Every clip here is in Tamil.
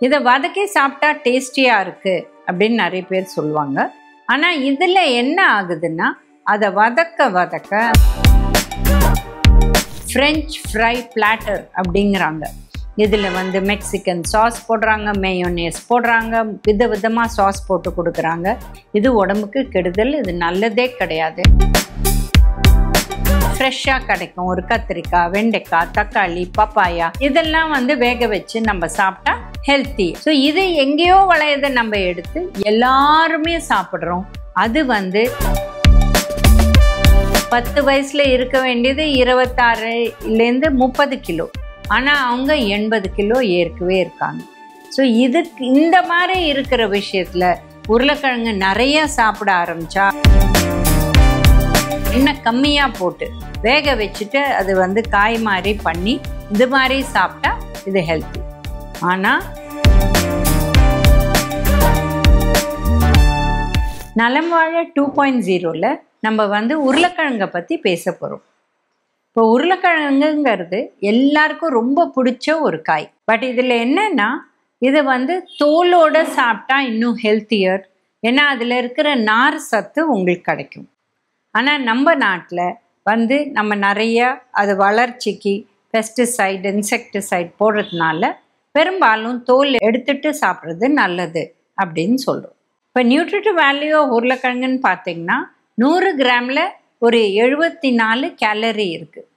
இதை வதக்கி சாப்பிட்டா டேஸ்டியாக இருக்குது அப்படின்னு நிறைய பேர் சொல்லுவாங்க. ஆனால் இதில் என்ன ஆகுதுன்னா அதை வதக்க ஃப்ரெஞ்ச் ஃப்ரை பிளாட்டர் அப்படிங்கிறாங்க. இதில் வந்து மெக்சிகன் சாஸ் போடுறாங்க, மேயோனேஸ் போடுறாங்க, விதவிதமாக சாஸ் போட்டு கொடுக்குறாங்க. இது உடம்புக்கு கெடுதல், இது நல்லதே கிடையாது. ஃப்ரெஷ்ஷாக கிடைக்கும் ஒரு கத்திரிக்காய், வெண்டைக்காய், தக்காளி, பப்பாயா இதெல்லாம் வந்து வேக வச்சு நம்ம சாப்பிட்டா ஹெல்த்தி. ஸோ இது எங்கேயோ வளையதை நம்ம எடுத்து எல்லாருமே சாப்பிட்றோம். அது வந்து 10 வயசுல இருக்க வேண்டியது 26லேருந்து 30 கிலோ, ஆனால் அவங்க 80 கிலோ ஏற்கவே இருக்காங்க. ஸோ இதுக்கு இந்த மாதிரி இருக்கிற விஷயத்தில் உருளைக்கிழங்கு நிறைய சாப்பிட ஆரம்பித்தா, எண்ணெய் கம்மியாக போட்டு வேக வச்சுட்டு அது வந்து காய் மாதிரி பண்ணி இது மாதிரி சாப்பிட்டா இது ஹெல்த்தி. ஆனால் நலம் வாழ 2.0ல் நம்ம வந்து உருளைக்கிழங்கை பற்றி பேச போகிறோம். இப்போ உருளைக்கிழங்குங்கிறது எல்லாருக்கும் ரொம்ப பிடிச்ச ஒரு காய். பட் இதில் என்னன்னா இது வந்து தோலோட சாப்பிட்டா இன்னும் ஹெல்த்தியர். ஏன்னா அதில் இருக்கிற நார் சத்து உங்களுக்கு கிடைக்கும். ஆனால் நம்ம நாட்டில் வந்து நம்ம நிறைய அது வளர்ச்சிக்கு பெஸ்டிசைட், இன்செக்டிசைட் போடுறதுனால பெரும்பாலும் தோல் எடுத்துட்டு சாப்பிட்றது நல்லது அப்படின்னு சொல்கிறோம். இப்போ நியூட்ரிட்டிவ் வேல்யூ உருளைக்கிழங்குன்னு பார்த்தீங்கன்னா 100 கிராமில் ஒரு 74 கேலரி இருக்குது.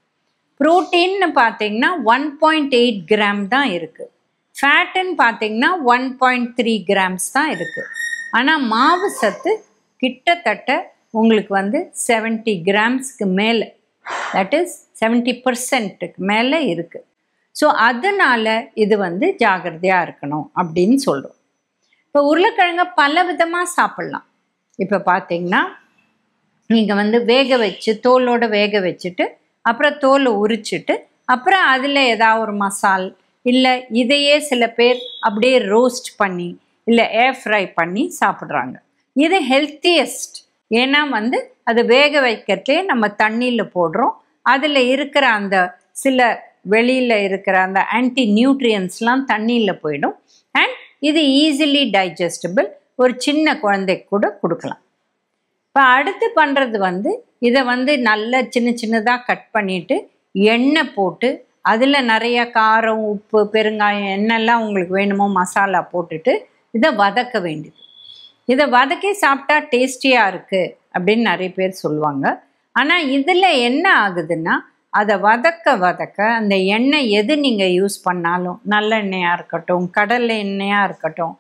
ப்ரோட்டீன்னு பார்த்தீங்கன்னா 1.8 கிராம் தான் இருக்குது. ஃபேட்டுன்னு பார்த்தீங்கன்னா 1.3 கிராம்ஸ் தான் இருக்குது. ஆனால் மாவு சத்து கிட்டத்தட்ட உங்களுக்கு வந்து 70 கிராம்ஸ்க்கு மேலே, தட் இஸ் 70% மேலே இருக்குது. ஸோ அதனால் இது வந்து ஜாகிரதையாக இருக்கணும் அப்படின்னு சொல்கிறோம். இப்போ உருளைக்கிழங்கை பல விதமாக சாப்பிட்லாம். இப்போ பார்த்தீங்கன்னா நீங்கள் வந்து வேக வச்சு தோலோடு வேக வச்சுட்டு அப்புறம் தோலை உரிச்சிட்டு அப்புறம் அதில் ஏதாவது ஒரு மசால் இல்லை இதையே சில பேர் அப்படியே ரோஸ்ட் பண்ணி இல்லை ஏர் ஃப்ரை பண்ணி சாப்பிட்றாங்க. இது ஹெல்த்தியஸ்ட். ஏன்னா வந்து அது வேக வைக்கிறதே நம்ம தண்ணியில் போடுறோம். அதில் இருக்கிற அந்த சில வெளியில் இருக்கிற அந்த ஆன்டி நியூட்ரியன்ஸ்லாம் தண்ணியில் போயிடும். அண்ட் இது ஈஸிலி டைஜஸ்டபிள். ஒரு சின்ன குழந்தைக்கு கூட கொடுக்கலாம். இப்போ அடுத்து பண்ணுறது வந்து இதை வந்து நல்லா சின்னதாக கட் பண்ணிவிட்டு எண்ணெய் போட்டு அதில் நிறைய காரம், உப்பு, பெருங்காயம் என்னெல்லாம் உங்களுக்கு வேணுமோ மசாலா போட்டுட்டு இதை வதக்க வேண்டியது. இதை வதக்கி சாப்பிட்டா டேஸ்டியாக இருக்குது அப்படின்னு நிறைய பேர் சொல்லுவாங்க. ஆனால் இதில் என்ன ஆகுதுன்னா அதை வதக்க அந்த எண்ணெய் எது நீங்கள் யூஸ் பண்ணாலும் நல்லெண்ணெயாக இருக்கட்டும், கடலை எண்ணெயாக இருக்கட்டும்,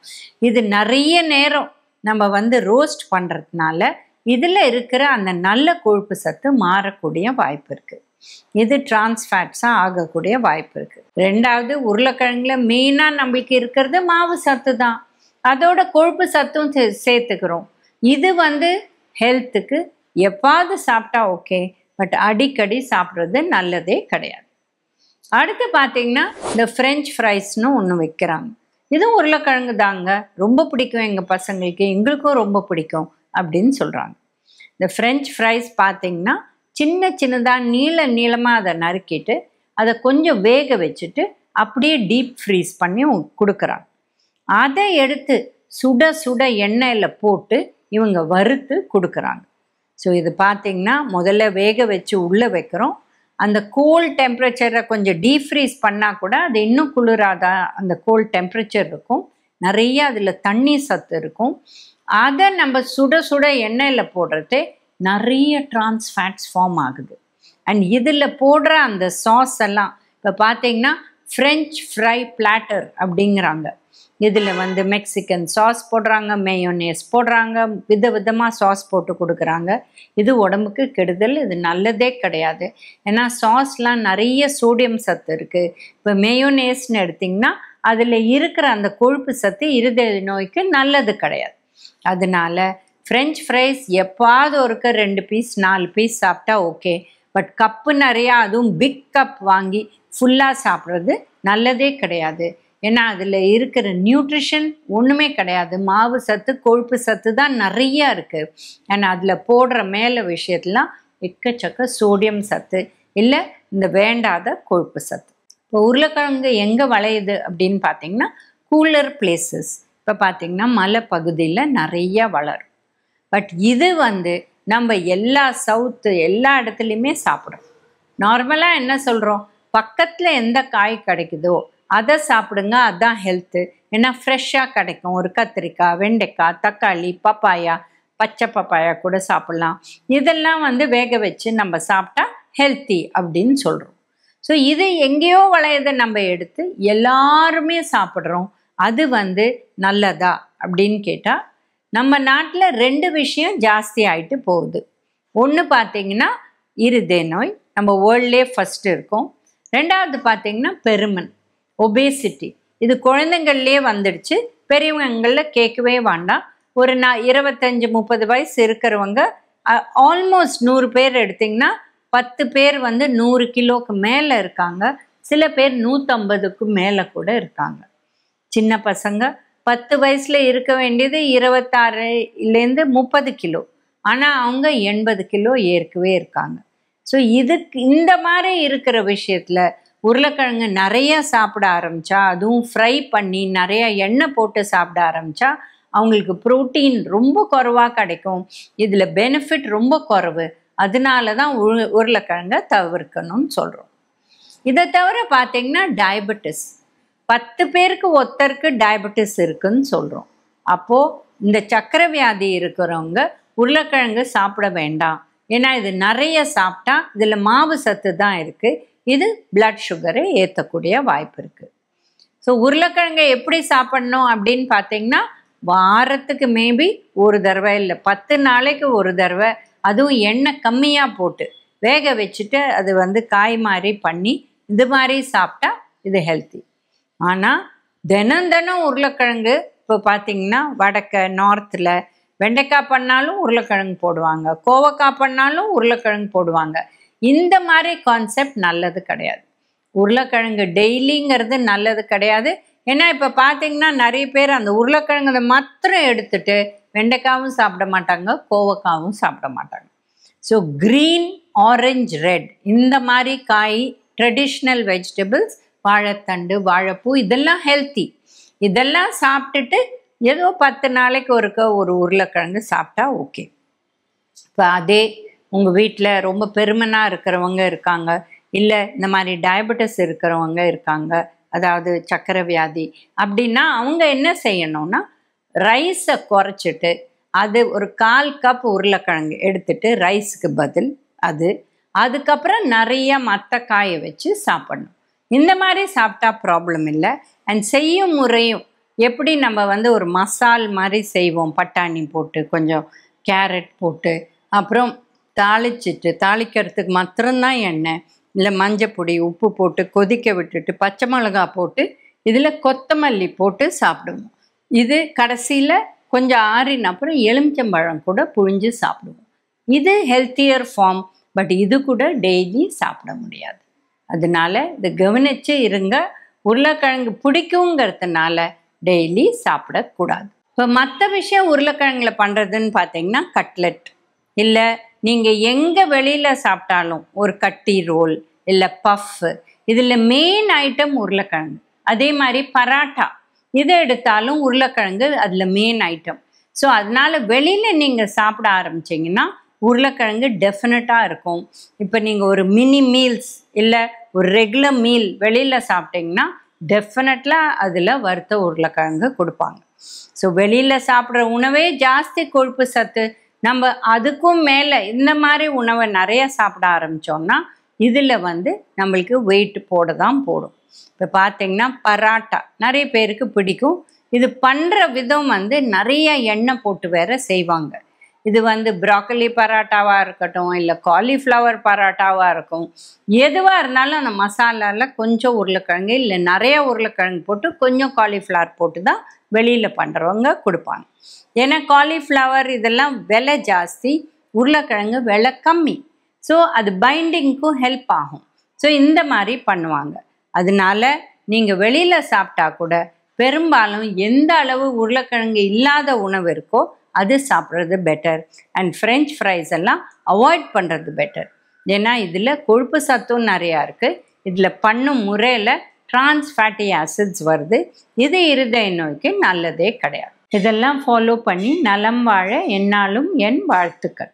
இது நிறைய நேரம் நம்ம வந்து ரோஸ்ட் பண்ணுறதுனால இதில் இருக்கிற அந்த நல்ல கொழுப்பு சத்து மாறக்கூடிய வாய்ப்பு இருக்குது. இது டிரான்ஸ்ஃபேட்ஸாக ஆகக்கூடிய வாய்ப்பு இருக்குது. ரெண்டாவது, உருளைக்கிழங்குல மெயினாக நம்மளுக்கு இருக்கிறது மாவு சத்து தான். அதோட கொழுப்பு சத்தும் சேர்த்துக்கிறோம். இது வந்து ஹெல்த்துக்கு எப்பாவது சாப்பிட்டா ஓகே, பட் அடிக்கடி சாப்பிட்றது நல்லதே கிடையாது. அடுத்து பார்த்தீங்கன்னா இந்த ஃப்ரெஞ்ச் ஃப்ரைஸ்னு ஒன்று வைக்கிறாங்க. இதுவும் உருளைக்கிழங்கு தாங்க, ரொம்ப பிடிக்கும் எங்கள் பசங்களுக்கு, எங்களுக்கும் ரொம்ப பிடிக்கும் அப்படின்னு சொல்கிறாங்க. இந்த ஃப்ரெஞ்ச் ஃப்ரைஸ் பார்த்தீங்கன்னா சின்னதாக நீளமாக அதை நறுக்கிட்டு அதை கொஞ்சம் வேக வச்சுட்டு அப்படியே டீப் ஃப்ரீஸ் பண்ணி கொடுக்குறாங்க. அதை எடுத்து சுட எண்ணெயில் போட்டு இவங்க வறுத்து கொடுக்குறாங்க. ஸோ இது பார்த்திங்கன்னா முதல்ல வேக வச்சு உள்ளே வைக்கிறோம். அந்த கோல்ட் டெம்பரேச்சரை கொஞ்சம் டீஃப்ரீஸ் பண்ணால் கூட அது இன்னும் குளிராத அந்த கோல்ட் டெம்பரேச்சர் இருக்கும். நிறைய அதில் தண்ணி சத்து இருக்கும். அதை நம்ம சுட எண்ணெயில் போடுறதே நிறைய டிரான்ஸ்ஃபேட்ஸ் ஃபார்ம் ஆகுது. அண்ட் இதில் போடுற அந்த சாஸ் எல்லாம் இப்போ பார்த்திங்கன்னா ஃப்ரெஞ்ச் ஃப்ரை பிளாட்டர் அப்படிங்கிறாங்க. இதில் வந்து மெக்சிகன் சாஸ் போடுறாங்க, மேயோனேஸ் போடுறாங்க, விதவிதமாக சாஸ் போட்டு கொடுக்குறாங்க. இது உடம்புக்கு கெடுதல், இது நல்லதே கிடையாது. ஏன்னா சாஸ்லாம் நிறைய சோடியம் சத்து இருக்குது. இப்போ மேயோனேஸ்ன்னு எடுத்திங்கன்னா அதில் இருக்கிற அந்த கொழுப்பு சத்து இருதய நோய்க்கு நல்லது கிடையாது. அதனால ஃப்ரெஞ்ச் ஃப்ரைஸ் எப்பாவது ஒருக்க 2 பீஸ் 4 பீஸ் சாப்பிட்டா ஓகே. பட் கப்பு நிறையா, அதுவும் பிக் கப் வாங்கி ஃபுல்லாக சாப்பிட்றது நல்லதே கிடையாது. ஏன்னா அதில் இருக்கிற நியூட்ரிஷன் ஒன்றுமே கிடையாது. மாவு சத்து, கொழுப்பு சத்து தான் நிறையா இருக்குது. ஏன்னா அதில் போடுற மேலே விஷயத்துலாம் எக்கச்சக்க சோடியம் சத்து இல்லை இந்த வேண்டாத கொழுப்பு சத்து. இப்போ உருளைக்கிழங்கு எங்கே வளையுது அப்படின்னு பார்த்தீங்கன்னா கூலர் பிளேசஸ். இப்போ பார்த்திங்கன்னா மலை பகுதியில் நிறையா வளரும். பட் இது வந்து நம்ம சவுத்து எல்லா இடத்துலையுமே சாப்பிட்றோம். நார்மலாக என்ன சொல்கிறோம், பக்கத்தில் எந்த காய் கிடைக்குதோ அதை சாப்பிடுங்க, அதுதான் ஹெல்த்து. ஏன்னா ஃப்ரெஷ்ஷாக கிடைக்கும். ஒரு கத்திரிக்காய், வெண்டைக்காய், தக்காளி, பப்பாயா, பச்சை பப்பாயா கூட சாப்பிட்லாம். இதெல்லாம் வந்து வேக வச்சு நம்ம சாப்பிட்டா ஹெல்த்தி அப்படின்னு சொல்கிறோம். ஸோ இது எங்கேயோ வளையதை நம்ம எடுத்து எல்லாருமே சாப்பிட்றோம். அது வந்து நல்லதா அப்படின்னு கேட்டால் நம்ம நாட்டில் 2 விஷயம் ஜாஸ்தி ஆகிட்டு போகுது. ஒன்று பார்த்திங்கன்னா இருதய நோய், நம்ம வேர்ல்ட்லேயே ஃபஸ்ட்டு இருக்கோம். 2வது பார்த்திங்கன்னா பெருமன், ஒபேசிட்டி. இது குழந்தைங்கள்லேயே வந்துடுச்சு, பெரியவங்களில் கேட்கவே வேண்டாம். ஒரு 25-30 வயசு இருக்கிறவங்க ஆல்மோஸ்ட் 100 பேர் எடுத்திங்கன்னா 10 பேர் வந்து 100 கிலோக்கு மேலே இருக்காங்க. சில பேர் 150க்கு மேலே கூட இருக்காங்க. சின்ன பசங்க 10 வயசில் இருக்க வேண்டியது 26லேருந்து 30 கிலோ, ஆனால் அவங்க 80 கிலோ ஏற்கவே இருக்காங்க. ஸோ இதுக்கு இந்த மாதிரி இருக்கிற விஷயத்தில் உருளைக்கிழங்கு நிறைய சாப்பிட ஆரம்பித்தா, அதுவும் ஃப்ரை பண்ணி நிறையா எண்ணெய் போட்டு சாப்பிட ஆரம்பித்தா அவங்களுக்கு ப்ரோட்டீன் ரொம்ப குறைவாக கிடைக்கும். இதில் பெனிஃபிட் ரொம்ப குறைவு. அதனால தான் உருளைக்கிழங்கை தவிர்க்கணும்னு சொல்கிறோம். இதை தவிர பார்த்திங்கன்னா டயபெட்டிஸ், 10 பேருக்கு ஒருத்தருக்கு டயபெட்டிஸ் இருக்குதுன்னு சொல்கிறோம். அப்போது இந்த சர்க்கரை வியாதி இருக்கிறவங்க உருளைக்கிழங்கு சாப்பிட வேண்டாம். ஏன்னா இது நிறைய சாப்பிட்டா இதில் மாவு சத்து தான் இருக்குது. இது பிளட் சுகரை ஏற்றக்கூடிய வாய்ப்பு இருக்குது. ஸோ உருளைக்கிழங்கை எப்படி சாப்பிட்ணும் அப்படின்னு பார்த்திங்கன்னா வாரத்துக்கு மேபி ஒரு தடவை, இல்லை 10 நாளைக்கு ஒரு தடவை, அதுவும் எண்ணெய் கம்மியாக போட்டு வேக வச்சுட்டு அது வந்து காய் மாதிரி பண்ணி இது மாதிரி சாப்பிட்டா இது ஹெல்த்தி. ஆனால் தினம் உருளைக்கிழங்கு இப்போ பார்த்திங்கன்னா வடக்க நார்த்தில் வெண்டைக்காய் பண்ணாலும் உருளைக்கிழங்கு போடுவாங்க, கோவக்காய் பண்ணாலும் உருளைக்கிழங்கு போடுவாங்க. இந்த மாதிரி கான்செப்ட் நல்லது கிடையாது. உருளைக்கிழங்கு டெய்லிங்கிறது நல்லது கிடையாது. ஏன்னா இப்போ பார்த்திங்கன்னா நிறைய பேர் அந்த உருளைக்கிழங்கு மாத்திரம் எடுத்துட்டு வெண்டைக்காவும் சாப்பிட மாட்டாங்க, கோவக்காவும் சாப்பிட மாட்டாங்க. ஸோ க்ரீன், ஆரஞ்ச், ரெட் இந்த மாதிரி காய், ட்ரெடிஷ்னல் வெஜிடபிள்ஸ், வாழைத்தண்டு, வாழைப்பூ இதெல்லாம் ஹெல்த்தி. இதெல்லாம் சாப்பிட்டுட்டு ஏதோ 10 நாளைக்கு ஒருக்க ஒரு உருளைக்கிழங்கு சாப்பிட்டா ஓகே. இப்போ அதே உங்கள் வீட்டில் ரொம்ப பெருமனாக இருக்கிறவங்க இருக்காங்க, இல்லை இந்த மாதிரி டயபெட்டிஸ் இருக்கிறவங்க இருக்காங்க, அதாவது சர்க்கரை வியாதி அப்படின்னா அவங்க என்ன செய்யணும்னா ரைஸை குறைச்சிட்டு அது ஒரு 1/4 கப் உருளைக்கிழங்கு எடுத்துட்டு ரைஸுக்கு பதில் அதுக்கப்புறம் நிறைய மற்ற காயை வச்சு சாப்பிடணும். இந்த மாதிரி சாப்பிட்டா ப்ராப்ளம் இல்லை. அண்ட் செய்யும் முறையும் எப்படி நம்ம வந்து ஒரு மசால் மாதிரி செய்வோம், பட்டாணி போட்டு கொஞ்சம் கேரட் போட்டு அப்புறம் தாளிக்கிறதுக்கு மாத்திரம்தான் எண்ணெய், இல்லை மஞ்சப்பொடி, உப்பு போட்டு கொதிக்க விட்டுட்டு பச்சை மிளகா போட்டு இதில் கொத்தமல்லி போட்டு சாப்பிடுவோம். இது கடைசியில் கொஞ்சம் ஆறின அப்புறம் எலுமிச்சம்பழம் கூட புழிஞ்சு சாப்பிடுவோம். இது ஹெல்த்தியர் ஃபார்ம். பட் இது கூட டெய்லி சாப்பிட முடியாது. அதனால இது கவனித்து இருங்க. உருளைக்கிழங்கு பிடிக்குங்கிறதுனால டெய்லி சாப்பிடக்கூடாது. இப்போ மற்ற விஷயம் உருளைக்கிழங்குல பண்ணுறதுன்னு பார்த்தீங்கன்னா கட்லெட், இல்லை நீங்கள் எங்கே வெளியில் சாப்பிட்டாலும் ஒரு கட்டி ரோல், இல்லை பஃப், இதில் மெயின் ஐட்டம் உருளைக்கிழங்கு. அதே மாதிரி பராட்டா இதை எடுத்தாலும் உருளைக்கிழங்கு அதில் மெயின் ஐட்டம். ஸோ அதனால் வெளியில் நீங்கள் சாப்பிட ஆரம்பிச்சிங்கன்னா உருளைக்கிழங்கு டெஃபினட்டாக இருக்கும். இப்போ நீங்கள் ஒரு மினி மீல்ஸ் இல்லை ஒரு ரெகுலர் மீல் வெளியில் சாப்பிட்டிங்கன்னா டெஃபினட்டாக அதில் வறுத்த உருளைக்கிழங்கு கொடுப்பாங்க. ஸோ வெளியில் சாப்பிட்ற உணவே ஜாஸ்தி கொழுப்பு சத்து. நம்ம அதுக்கும் மேலே இந்த மாதிரி உணவை நிறைய சாப்பிட ஆரம்பித்தோம்னா இதில் வந்து நம்மளுக்கு வெயிட் போட தான் போடும். இப்போ பார்த்திங்கன்னா பராட்டா நிறைய பேருக்கு பிடிக்கும். இது பண்ணுற விதம் வந்து நிறைய எண்ணெய் போட்டு வேற செய்வாங்க. இது வந்து ப்ராக்கலி பராட்டாவாக இருக்கட்டும், இல்லை காலிஃப்ளவர் பராட்டாவாக இருக்கும், எதுவாக இருந்தாலும் அந்த மசாலாவில் கொஞ்சம் உருளைக்கிழங்கு இல்லை நிறைய உருளைக்கிழங்கு போட்டு கொஞ்சம் காலிஃப்ளவர் போட்டு தான் வெளியில் பண்ணுறவங்க கொடுப்பாங்க. ஏன்னா காலிஃப்ளவர் இதெல்லாம் விலை ஜாஸ்தி, உருளைக்கிழங்கு விலை கம்மி. ஸோ அது பைண்டிங்க்கும் ஹெல்ப் ஆகும். ஸோ இந்த மாதிரி பண்ணுவாங்க. அதனால நீங்கள் வெளியில் சாப்பிட்டா கூட பெரும்பாலும் எந்த அளவு உருளைக்கிழங்கு இல்லாத உணவு இருக்கோ அது சாப்பிட்றது பெட்டர். அண்ட் ஃப்ரெஞ்ச் ஃப்ரைஸ் எல்லாம் அவாய்ட் பண்ணுறது பெட்டர். ஏன்னா இதில் கொழுப்பு சத்தும் நிறையா இருக்குது. இதில் பண்ணும் முறையில் டிரான்ஸ் ஃபேட்டி ஆசிட்ஸ் வருது. இது இருதய நோய்க்கு நல்லதே கிடையாது. இதெல்லாம் ஃபாலோ பண்ணி நலம் வாழ என்னாலும் என் வாழ்த்துக்கள்.